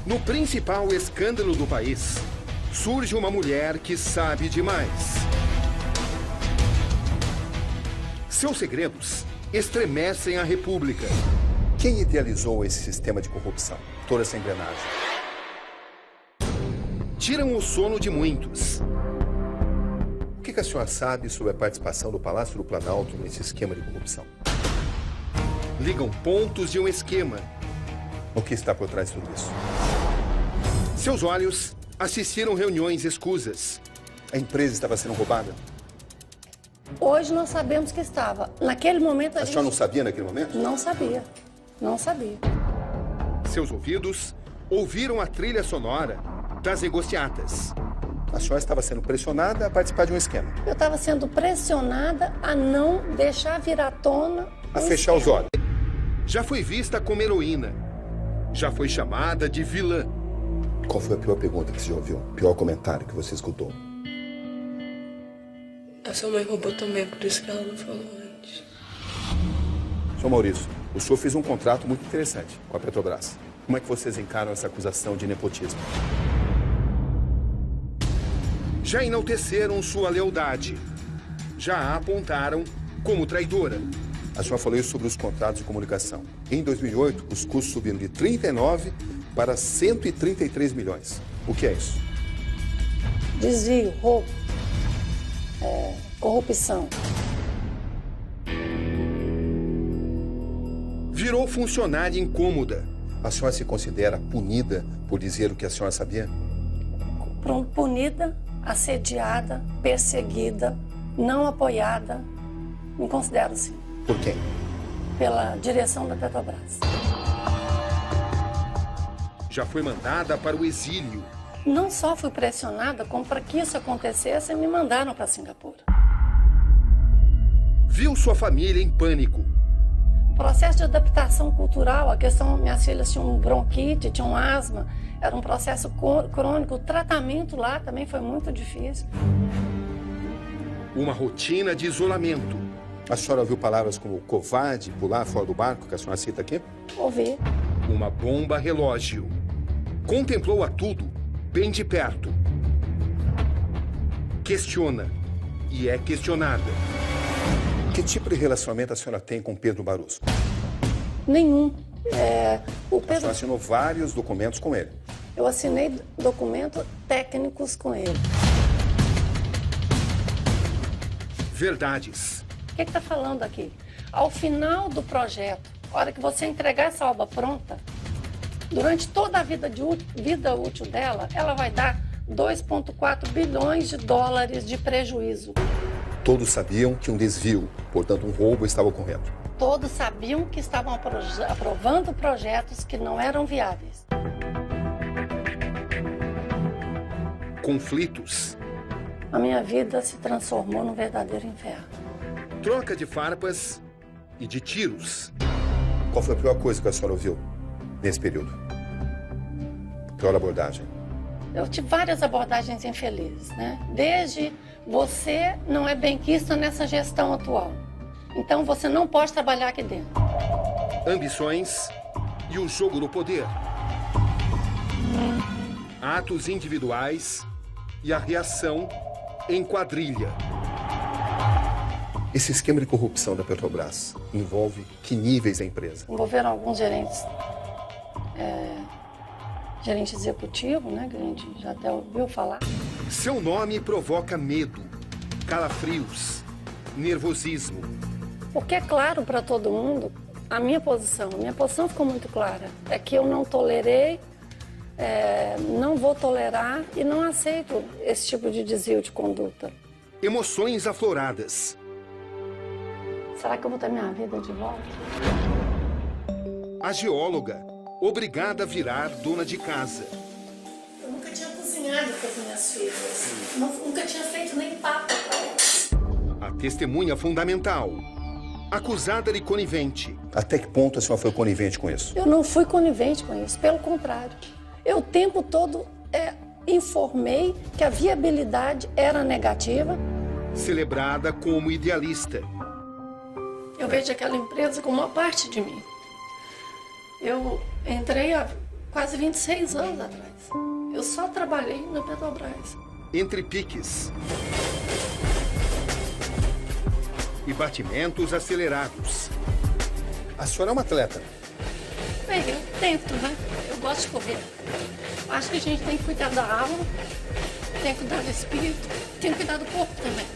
No principal escândalo do país, surge uma mulher que sabe demais. Seus segredos estremecem a República. Quem idealizou esse sistema de corrupção? Toda essa engrenagem. Tiram o sono de muitos. O que a senhora sabe sobre a participação do Palácio do Planalto nesse esquema de corrupção? Ligam pontos de um esquema. O que está por trás de tudo isso? Seus olhos assistiram reuniões escusas. A empresa estava sendo roubada? Hoje nós sabemos que estava. Naquele momento A senhora não sabia naquele momento? Não sabia. Não sabia. Seus ouvidos ouviram a trilha sonora das negociatas. A senhora estava sendo pressionada a participar de um esquema. Eu estava sendo pressionada a não deixar vir à tona... A fechar os olhos. Já foi vista como heroína. Já foi chamada de vilã. Qual foi a pior pergunta que você já ouviu? O pior comentário que você escutou? A sua mãe roubou também, por isso que ela não falou antes. Senhor Maurício, o senhor fez um contrato muito interessante com a Petrobras. Como é que vocês encaram essa acusação de nepotismo? Já enalteceram sua lealdade. Já a apontaram como traidora. A senhora falou isso sobre os contratos de comunicação. Em 2008, os custos subiram de 39 para 133 milhões. O que é isso? Desvio, roubo, corrupção. Virou funcionária incômoda. A senhora se considera punida por dizer o que a senhora sabia? Punida, assediada, perseguida, não apoiada. Me considero assim. Por quem? Pela direção da Petrobras. Já foi mandada para o exílio. Não só fui pressionada, como para que isso acontecesse, me mandaram para Singapura. Viu sua família em pânico. Processo de adaptação cultural, a questão, minhas filhas tinham bronquite, tinham asma, era um processo crônico, o tratamento lá também foi muito difícil. Uma rotina de isolamento. A senhora ouviu palavras como covarde, pular fora do barco, que a senhora cita aqui? Ouvi. Uma bomba relógio. Contemplou a tudo bem de perto. Questiona e é questionada. Que tipo de relacionamento a senhora tem com Pedro Barroso? Nenhum. O A Pedro... senhora assinou vários documentos com ele. Eu assinei documentos técnicos com ele. Verdades. O que está falando aqui? Ao final do projeto, a hora que você entregar essa obra pronta, durante toda a vida útil dela, ela vai dar 2,4 bilhões de dólares de prejuízo. Todos sabiam que um desvio, portanto um roubo, estava ocorrendo. Todos sabiam que estavam aprovando projetos que não eram viáveis. Conflitos. A minha vida se transformou num verdadeiro inferno. Troca de farpas e de tiros. Qual foi a pior coisa que a senhora ouviu nesse período? Pior abordagem? Eu tive várias abordagens infelizes, né? Desde você não é benquista nessa gestão atual. Então você não pode trabalhar aqui dentro. Ambições e o jogo do poder. Atos individuais e a reação em quadrilha. Esse esquema de corrupção da Petrobras envolve que níveis da empresa? Envolveram alguns gerentes, gerente executivo, né, que a gente já até ouviu falar. Seu nome provoca medo, calafrios, nervosismo. O que é claro para todo mundo, a minha posição ficou muito clara, é que eu não tolerei, não vou tolerar e não aceito esse tipo de desvio de conduta. Emoções afloradas. Será que eu vou ter minha vida de volta? A geóloga, obrigada a virar dona de casa. Eu nunca tinha cozinhado para as minhas filhas. Nunca tinha feito nem papa para elas. A testemunha fundamental. Acusada de conivente. Até que ponto a senhora foi conivente com isso? Eu não fui conivente com isso, pelo contrário. Eu o tempo todo informei que a viabilidade era negativa. Celebrada como idealista. Eu vejo aquela empresa como uma parte de mim. Eu entrei quase 26 anos atrás. Eu só trabalhei na Petrobras. Entre piques e batimentos acelerados. A senhora é uma atleta. Bem, eu tento, né? Eu gosto de correr. Acho que a gente tem que cuidar da alma, tem que cuidar do espírito, tem que cuidar do corpo também.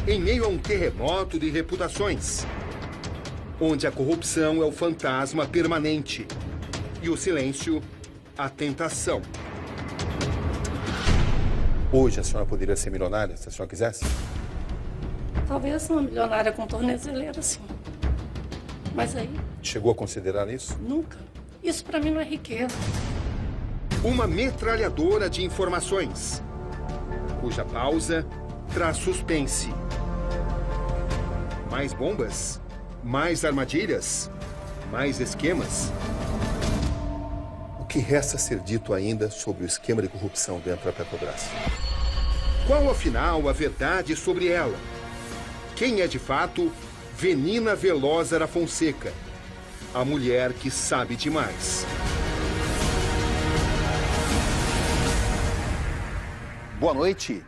Em meio a um terremoto de reputações, onde a corrupção é o fantasma permanente e o silêncio, a tentação. Hoje a senhora poderia ser milionária, se a senhora quisesse? Talvez uma milionária com tornezeleira, sim. Mas aí, Chegou a considerar isso? nunca. Isso pra mim não é riqueza. Uma metralhadora de informações, cuja pausa traz suspense. Mais bombas? Mais armadilhas? Mais esquemas? O que resta a ser dito ainda sobre o esquema de corrupção dentro da Petrobras? Qual, afinal, a verdade sobre ela? Quem é, de fato, Venina Velosa da Fonseca, a mulher que sabe demais? Boa noite.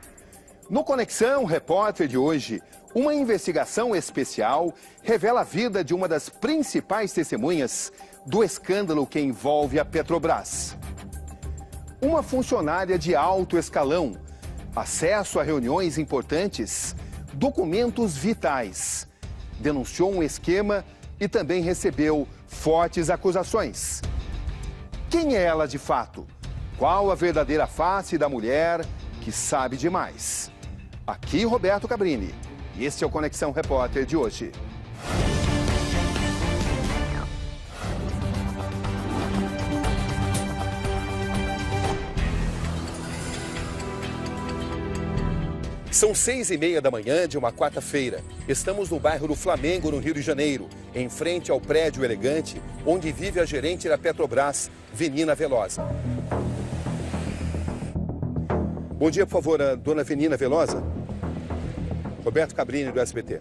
No Conexão Repórter de hoje, uma investigação especial revela a vida de uma das principais testemunhas do escândalo que envolve a Petrobras. Uma funcionária de alto escalão, acesso a reuniões importantes, documentos vitais, denunciou um esquema e também recebeu fortes acusações. Quem é ela de fato? Qual a verdadeira face da mulher que sabe demais? Aqui Roberto Cabrini, e este é o Conexão Repórter de hoje. São 6h30 da manhã de uma quarta-feira. Estamos no bairro do Flamengo, no Rio de Janeiro, em frente ao prédio elegante onde vive a gerente da Petrobras, Venina Velosa. Bom dia, por favor, a dona Venina Velosa. Roberto Cabrini, do SBT.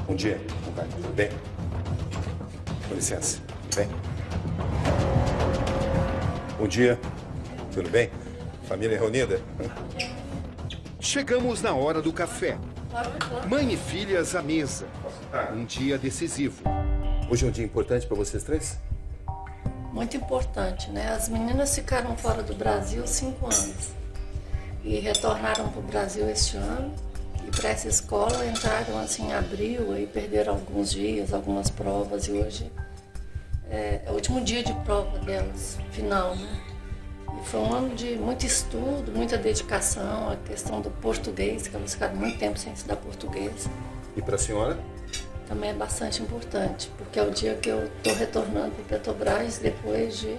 Bom dia, tudo bem? Com licença, tudo bem? Bom dia, tudo bem? Família reunida? Chegamos na hora do café. Mãe e filhas à mesa. Um dia decisivo. Hoje é um dia importante para vocês três? Muito importante, né? As meninas ficaram fora do Brasil 5 anos e retornaram para o Brasil este ano. E para essa escola entraram assim em abril, aí perderam alguns dias, algumas provas e hoje é o último dia de prova delas, final, né? E foi um ano de muito estudo, muita dedicação, a questão do português, que elas ficaram muito tempo sem estudar português. E para a senhora? Também é bastante importante, porque é o dia que eu estou retornando para o Petrobras depois de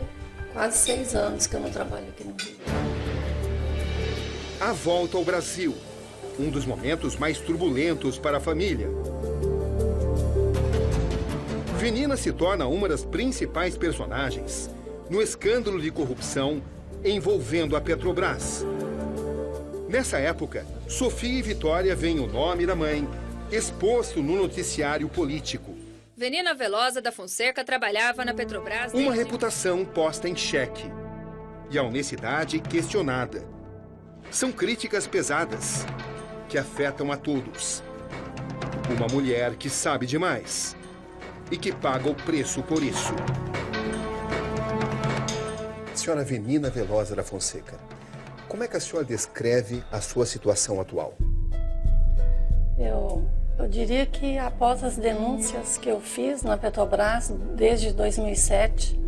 quase 6 anos que eu não trabalho aqui no Rio. A volta ao Brasil. Um dos momentos mais turbulentos para a família. Venina se torna uma das principais personagens no escândalo de corrupção envolvendo a Petrobras. Nessa época, Sofia e Vitória veem o nome da mãe exposto no noticiário político. Venina Velosa da Fonseca trabalhava na Petrobras... Uma reputação posta em xeque e a honestidade questionada. São críticas pesadas que afetam a todos. Uma mulher que sabe demais e que paga o preço por isso. Senhora Venina Velosa da Fonseca, como é que a senhora descreve a sua situação atual? Eu diria que após as denúncias que eu fiz na Petrobras desde 2007,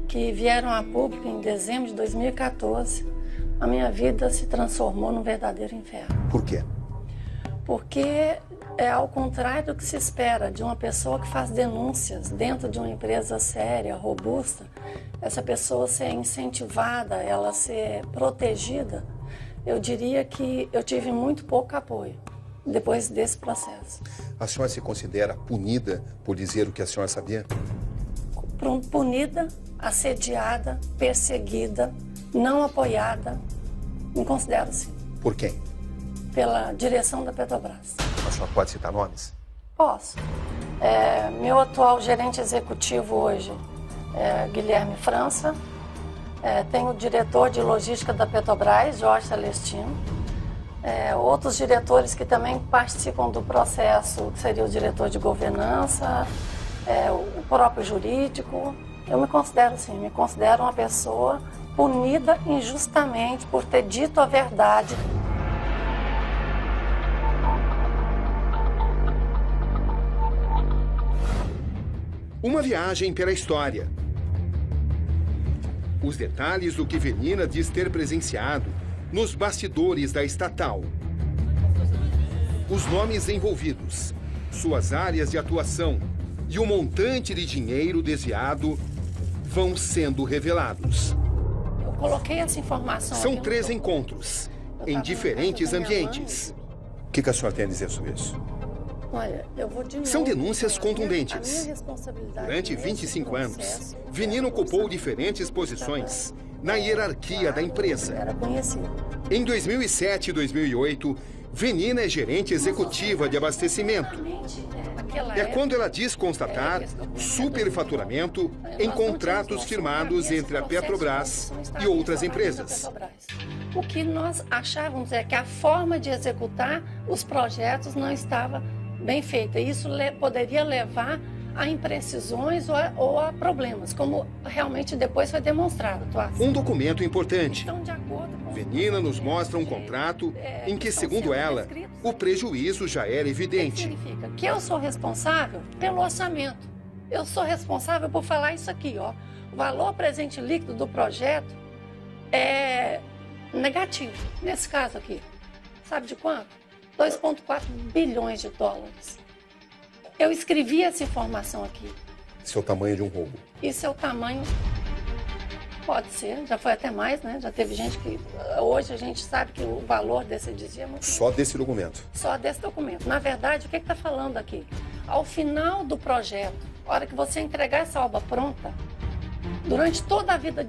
que vieram a público em dezembro de 2014, a minha vida se transformou num verdadeiro inferno. Por quê? Porque é ao contrário do que se espera de uma pessoa que faz denúncias dentro de uma empresa séria, robusta, essa pessoa ser incentivada, ela ser protegida. Eu diria que eu tive muito pouco apoio depois desse processo. A senhora se considera punida por dizer o que a senhora sabia? Punida, assediada, perseguida, não apoiada, Me considero sim, Por quem? pela direção da Petrobras. A senhora pode citar nomes? Posso. Meu atual gerente executivo hoje é Guilherme França. Tem o diretor de logística da Petrobras, Jorge Celestino. Outros diretores que também participam do processo, que seria o diretor de governança, o próprio jurídico. Eu me considero sim, me considero uma pessoa punida injustamente por ter dito a verdade. Uma viagem pela história. Os detalhes do que Venina diz ter presenciado nos bastidores da estatal. Os nomes envolvidos, suas áreas de atuação e o montante de dinheiro desviado vão sendo revelados. Eu coloquei essa informação São aqui no 3 documento. encontros, Eu em tava diferentes na casa da minha ambientes. O que a senhora tem a dizer sobre isso? Olha, eu vou de novo. São denúncias a minha contundentes. responsabilidade Durante nesse 25 anos, processo Venina ocupou era diferentes posições na hierarquia da empresa. Era conhecido. Em 2007 e 2008, Venina é gerente executiva de abastecimento. Naquela É época, quando ela diz constatar superfaturamento em contratos firmados entre a Petrobras e outras empresas. O que nós achávamos é que a forma de executar os projetos não estava bem feita. Isso poderia levar a imprecisões ou a problemas, como realmente depois foi demonstrado. Um documento importante. Então, de acordo com Venina nos mostra um contrato em que, segundo ela, o prejuízo já era O que evidente. significa? Que eu sou responsável pelo orçamento. Eu sou responsável por falar isso aqui, ó. O valor presente líquido do projeto é negativo, nesse caso aqui. Sabe de quanto? 2,4 bilhões de dólares. Eu escrevi essa informação aqui. Seu tamanho de um roubo. Isso é o tamanho... Pode ser, já foi até mais, né? Já teve gente que... Hoje a gente sabe que o valor desse desvio é muito Só desse documento. só desse documento. Na verdade, o que está falando aqui? Ao final do projeto, a hora que você entregar essa obra pronta, durante toda a vida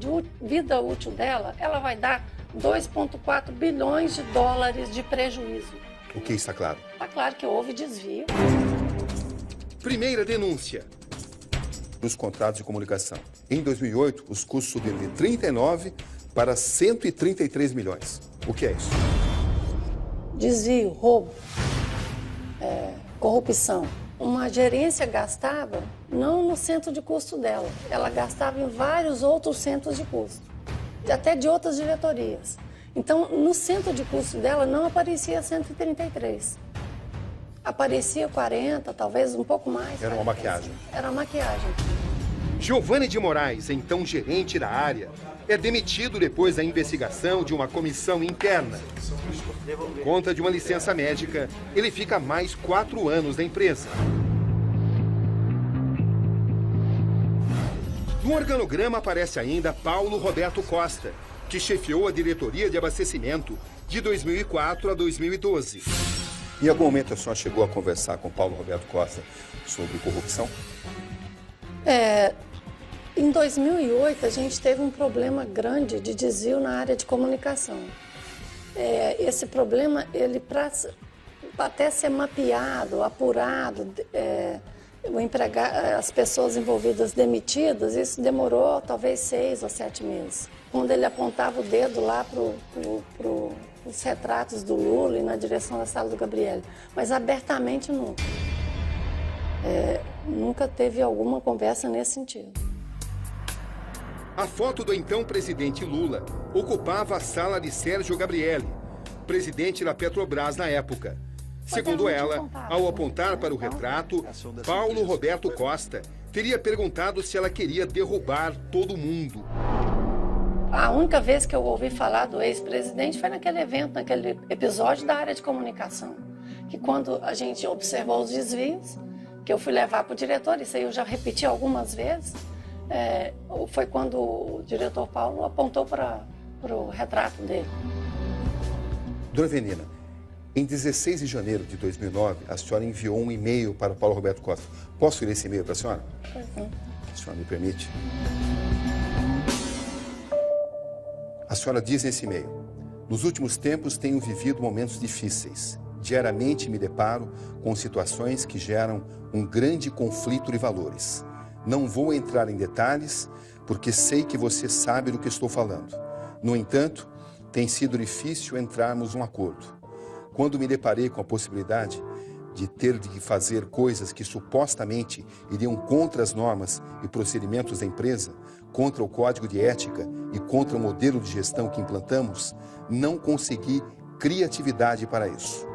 útil dela, ela vai dar 2,4 bilhões de dólares de prejuízo. O que está claro? Está claro que houve desvio. Primeira denúncia. Dos contratos de comunicação. Em 2008, os custos subiram de 39 para 133 milhões. O que é isso? Desvio, roubo, corrupção. Uma gerência gastava não no centro de custo dela, ela gastava em vários outros centros de custo, até de outras diretorias. Então, no centro de custo dela não aparecia 133. Aparecia 40, talvez um pouco mais. Era uma maquiagem. Era uma maquiagem. Giovanni de Moraes, então gerente da área, é demitido depois da investigação de uma comissão interna. Por conta de uma licença médica, ele fica mais 4 anos na empresa. No organograma aparece ainda Paulo Roberto Costa, que chefiou a diretoria de abastecimento de 2004 a 2012. Em algum momento a senhora chegou a conversar com Paulo Roberto Costa sobre corrupção? Em 2008, a gente teve um problema grande de desvio na área de comunicação. Esse problema, ele para até ser mapeado, apurado, as pessoas envolvidas demitidas, isso demorou talvez 6 ou 7 meses. Quando ele apontava o dedo lá para os retratos do Lula e na direção da sala do Gabriel, mas abertamente nunca. Nunca teve alguma conversa nesse sentido. A foto do então presidente Lula ocupava a sala de Sérgio Gabrielli, presidente da Petrobras na época. Segundo ela, ao apontar para o retrato, Paulo Roberto Costa teria perguntado se ela queria derrubar todo mundo. A única vez que eu ouvi falar do ex-presidente foi naquele evento, naquele episódio da área de comunicação, que quando a gente observou os desvios, que eu fui levar para o diretor, isso aí eu já repeti algumas vezes, foi quando o diretor Paulo apontou para o retrato dele. Dona Venina, em 16 de janeiro de 2009, a senhora enviou um e-mail para Paulo Roberto Costa. Posso ler esse e-mail para a senhora? Pois não. A senhora me permite? A senhora diz nesse e-mail: Nos últimos tempos tenho vivido momentos difíceis. Diariamente me deparo com situações que geram um grande conflito de valores. Não vou entrar em detalhes, porque sei que você sabe do que estou falando. No entanto, tem sido difícil entrarmos num acordo. Quando me deparei com a possibilidade de ter de fazer coisas que supostamente iriam contra as normas e procedimentos da empresa, contra o código de ética e contra o modelo de gestão que implantamos, não consegui criatividade para isso.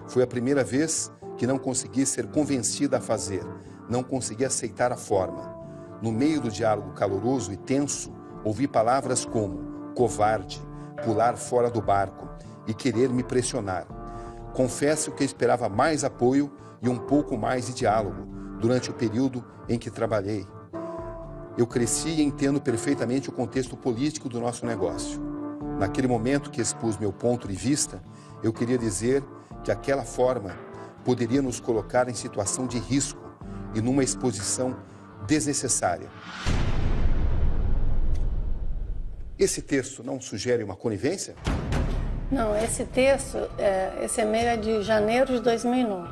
Foi a primeira vez que não consegui ser convencida a fazer, não consegui aceitar a forma. No meio do diálogo caloroso e tenso, ouvi palavras como covarde, pular fora do barco e querer me pressionar. Confesso que eu esperava mais apoio e um pouco mais de diálogo durante o período em que trabalhei. Eu cresci e entendo perfeitamente o contexto político do nosso negócio. Naquele momento que expus meu ponto de vista, eu queria dizer que aquela forma poderia nos colocar em situação de risco e numa exposição desnecessária. Esse texto não sugere uma conivência? Não, esse texto, esse e-mail é de janeiro de 2009.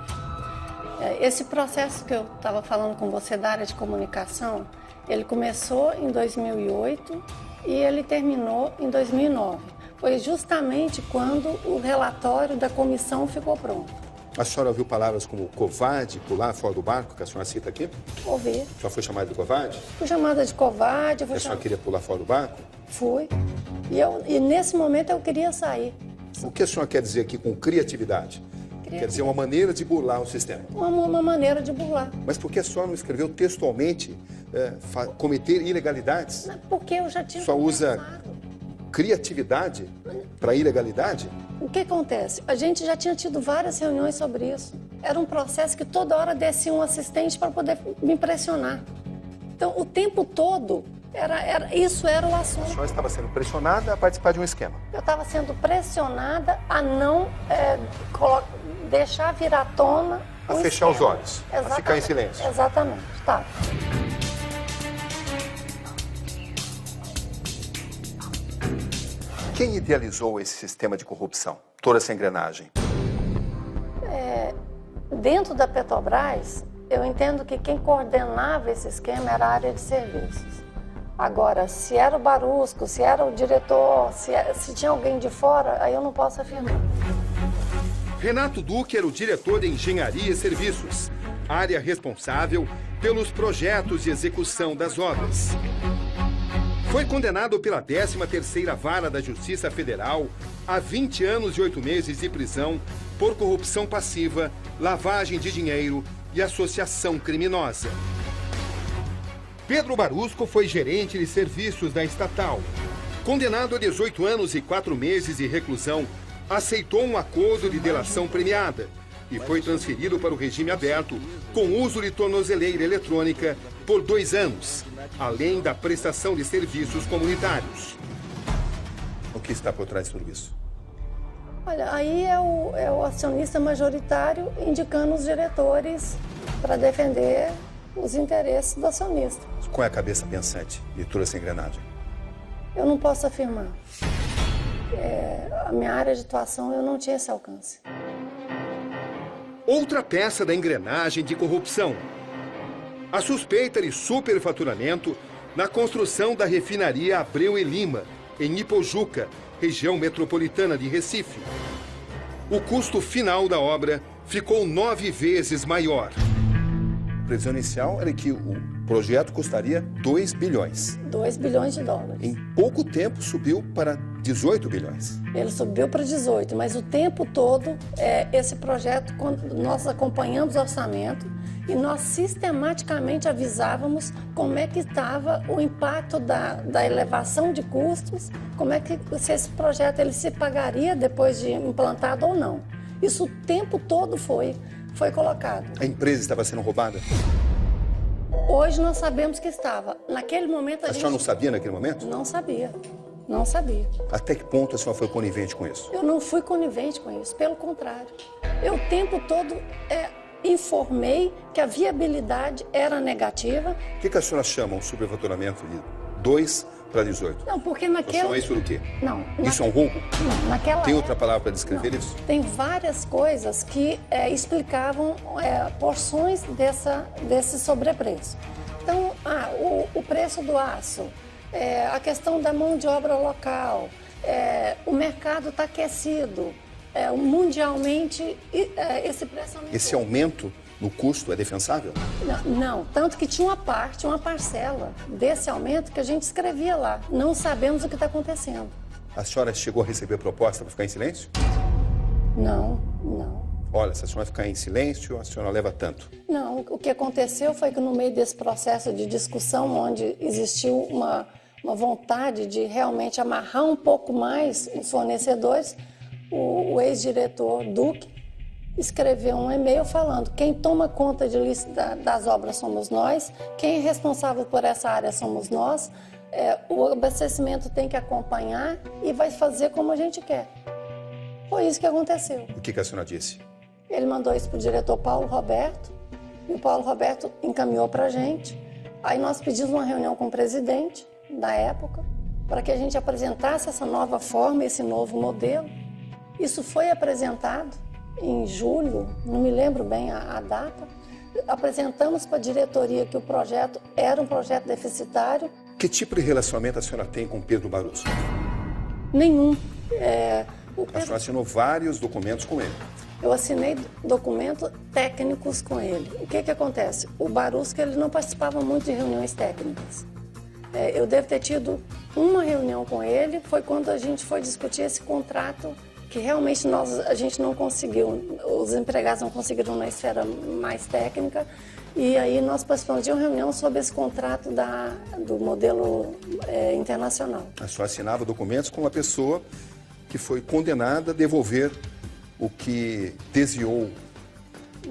Esse processo que eu estava falando com você da área de comunicação, ele começou em 2008 e ele terminou em 2009. Foi justamente quando o relatório da comissão ficou pronto. A senhora ouviu palavras como covarde, pular fora do barco, que a senhora cita aqui? Ouvi. A senhora foi chamada de covarde? Fui chamada de covarde. A senhora queria pular fora do barco? Fui. E nesse momento eu queria sair. O que a senhora quer dizer aqui com criatividade? Quer dizer, uma maneira de burlar o sistema. Uma maneira de burlar. Mas por que a senhora não escreveu textualmente cometer ilegalidades? Porque eu já tinha... Só usa criatividade para ilegalidade? O que acontece? A gente já tinha tido várias reuniões sobre isso. Era um processo que toda hora descia um assistente para poder me impressionar. Então, o tempo todo, isso era o assunto. A senhora estava sendo pressionada a participar de um esquema. Eu estava sendo pressionada a não deixar vir à tona... A fechar os olhos, exatamente, a ficar em silêncio. Exatamente, tá. Quem idealizou esse sistema de corrupção, toda essa engrenagem? Dentro da Petrobras, eu entendo que quem coordenava esse esquema era a área de serviços. Agora, se era o Barusco, se era o diretor, se tinha alguém de fora, aí eu não posso afirmar. Renato Duque era o diretor de Engenharia e Serviços, área responsável pelos projetos de execução das obras. Foi condenado pela 13ª Vara da Justiça Federal a 20 anos e 8 meses de prisão por corrupção passiva, lavagem de dinheiro e associação criminosa. Pedro Barusco foi gerente de serviços da estatal. Condenado a 18 anos e 4 meses de reclusão, aceitou um acordo de delação premiada e foi transferido para o regime aberto com uso de tornozeleira eletrônica por 2 anos, além da prestação de serviços comunitários. O que está por trás de tudo isso? Olha, aí é o acionista majoritário indicando os diretores para defender os interesses do acionista. Qual é a cabeça pensante de toda essa engrenagem? Eu não posso afirmar. A minha área de atuação, eu não tinha esse alcance. Outra peça da engrenagem de corrupção. A suspeita de superfaturamento na construção da refinaria Abreu e Lima, em Ipojuca, região metropolitana de Recife. O custo final da obra ficou 9 vezes maior. A previsão inicial era que o projeto custaria 2 bilhões. 2 bilhões de dólares. Em pouco tempo subiu para 18 bilhões. Ele subiu para 18, mas o tempo todo, esse projeto, nós acompanhamos o orçamento e nós sistematicamente avisávamos como é que estava o impacto da elevação de custos, como é que se esse projeto ele se pagaria depois de implantado ou não. Isso o tempo todo foi colocado. A empresa estava sendo roubada? Hoje nós sabemos que estava. Naquele momento A senhora não sabia naquele momento? Não sabia. Não sabia. Até que ponto a senhora foi conivente com isso? Eu não fui conivente com isso, pelo contrário. Eu o tempo todo informei que a viabilidade era negativa. O que a senhora chama um superfaturamento de 2 para 18? Não, porque Então, naquela... isso do quê? Não. Isso é um roubo? Não, naquela Tem outra época- palavra para descrever Não. isso? Tem várias coisas que explicavam porções desse sobrepreço. Então, o preço do aço, a questão da mão de obra local, o mercado está aquecido, mundialmente esse preço aumentou. Esse aumento no custo é defensável? Não, tanto que tinha uma parcela desse aumento que a gente escrevia lá. Não sabemos o que está acontecendo. A senhora chegou a receber proposta para ficar em silêncio? Não. Olha, se a senhora ficar em silêncio, a senhora leva tanto. Não, o que aconteceu foi que no meio desse processo de discussão, onde existiu uma vontade de realmente amarrar um pouco mais os fornecedores, o ex-diretor Duque escreveu um e-mail falando: quem toma conta das obras somos nós, quem é responsável por essa área somos nós, o abastecimento tem que acompanhar e vai fazer como a gente quer. Foi isso que aconteceu. O que a senhora disse? Ele mandou isso para o diretor Paulo Roberto, e o Paulo Roberto encaminhou para a gente. Aí nós pedimos uma reunião com o presidente da época, para que a gente apresentasse essa nova forma, esse novo modelo. Isso foi apresentado em julho, não me lembro bem a data. Apresentamos para a diretoria que o projeto era um projeto deficitário. Que tipo de relacionamento a senhora tem com Pedro Barroso? Nenhum. A senhora assinou vários documentos com ele. Eu assinei documentos técnicos com ele. O que acontece? O Barusco, ele não participava muito de reuniões técnicas. Eu devo ter tido uma reunião com ele, foi quando a gente foi discutir esse contrato, que realmente a gente não conseguiu, os empregados não conseguiram na esfera mais técnica, e aí nós participamos de uma reunião sobre esse contrato do modelo internacional. A senhora assinava documentos com uma pessoa que foi condenada a devolver o que desviou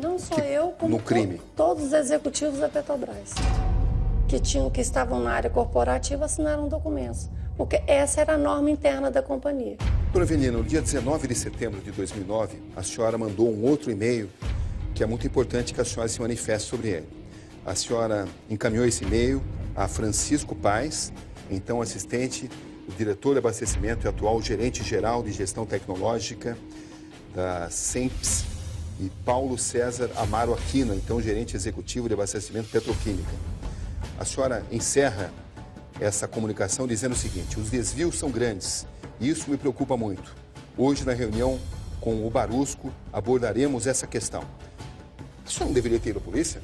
Não só eu, como no crime. Todos os executivos da Petrobras que estavam na área corporativa assinaram documentos, porque essa era a norma interna da companhia. Dona Venina, no dia 19 de setembro de 2009, a senhora mandou um outro e-mail que é muito importante que a senhora se manifeste sobre ele. A senhora encaminhou esse e-mail a Francisco Paes, então assistente do diretor de abastecimento e atual gerente-geral de gestão tecnológica da SEMPS, e Paulo César Amaro Aquino, então gerente executivo de abastecimento petroquímica. A senhora encerra essa comunicação dizendo o seguinte: os desvios são grandes e isso me preocupa muito. Hoje, na reunião com o Barusco, abordaremos essa questão. A senhora não deveria ter ido à polícia?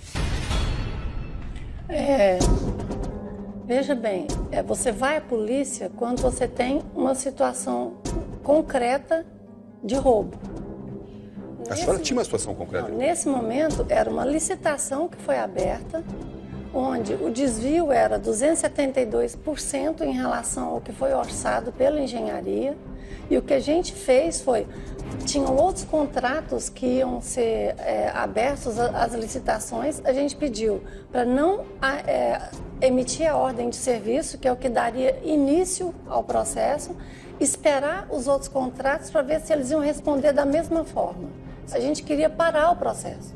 Veja bem, você vai à polícia quando você tem uma situação concreta de roubo. A senhora tinha uma situação concreta? Não, nesse momento, era uma licitação que foi aberta, onde o desvio era 272% em relação ao que foi orçado pela engenharia. E o que a gente fez foi, tinham outros contratos que iam ser abertos às licitações, a gente pediu para não emitir a ordem de serviço, que é o que daria início ao processo, esperar os outros contratos para ver se eles iam responder da mesma forma. A gente queria parar o processo.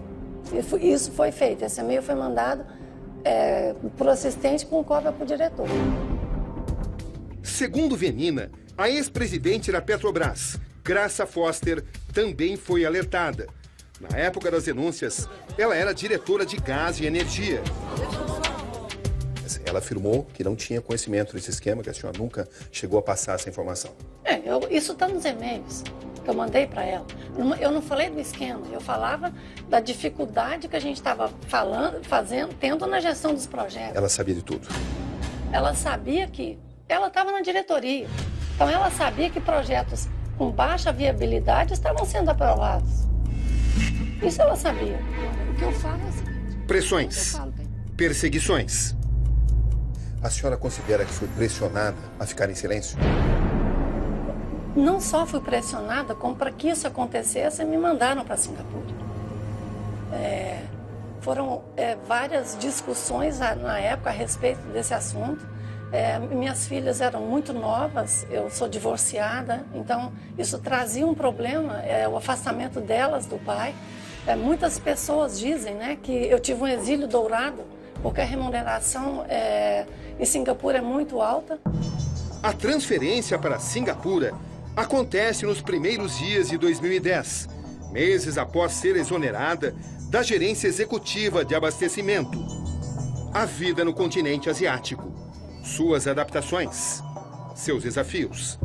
E isso foi feito, esse e-mail foi mandado para o assistente com cópia para o diretor. Segundo Venina, a ex-presidente da Petrobras, Graça Foster, também foi alertada. Na época das denúncias, ela era diretora de gás e energia. Ela afirmou que não tinha conhecimento desse esquema, que a senhora nunca chegou a passar essa informação. Isso está nos e-mails que eu mandei para ela. Eu não falei do esquema, eu falava da dificuldade que a gente estava tendo na gestão dos projetos. Ela sabia de tudo. Ela sabia que ela estava na diretoria. Então ela sabia que projetos com baixa viabilidade estavam sendo aprovados. Isso ela sabia. O que eu falo é o seguinte. Pressões, perseguições. A senhora considera que foi pressionada a ficar em silêncio? Não só fui pressionada, como para que isso acontecesse, me mandaram para Singapura. Foram várias discussões na época a respeito desse assunto. Minhas filhas eram muito novas, eu sou divorciada, então isso trazia um problema, o afastamento delas do pai. Muitas pessoas dizem, né, que eu tive um exílio dourado, porque a remuneração em Singapura é muito alta. A transferência para Singapura acontece nos primeiros dias de 2010, meses após ser exonerada da gerência executiva de abastecimento. A vida no continente asiático, suas adaptações, seus desafios.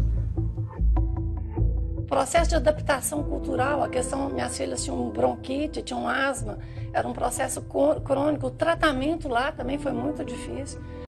O processo de adaptação cultural, a questão, minhas filhas tinham bronquite, tinham asma, era um processo crônico, o tratamento lá também foi muito difícil.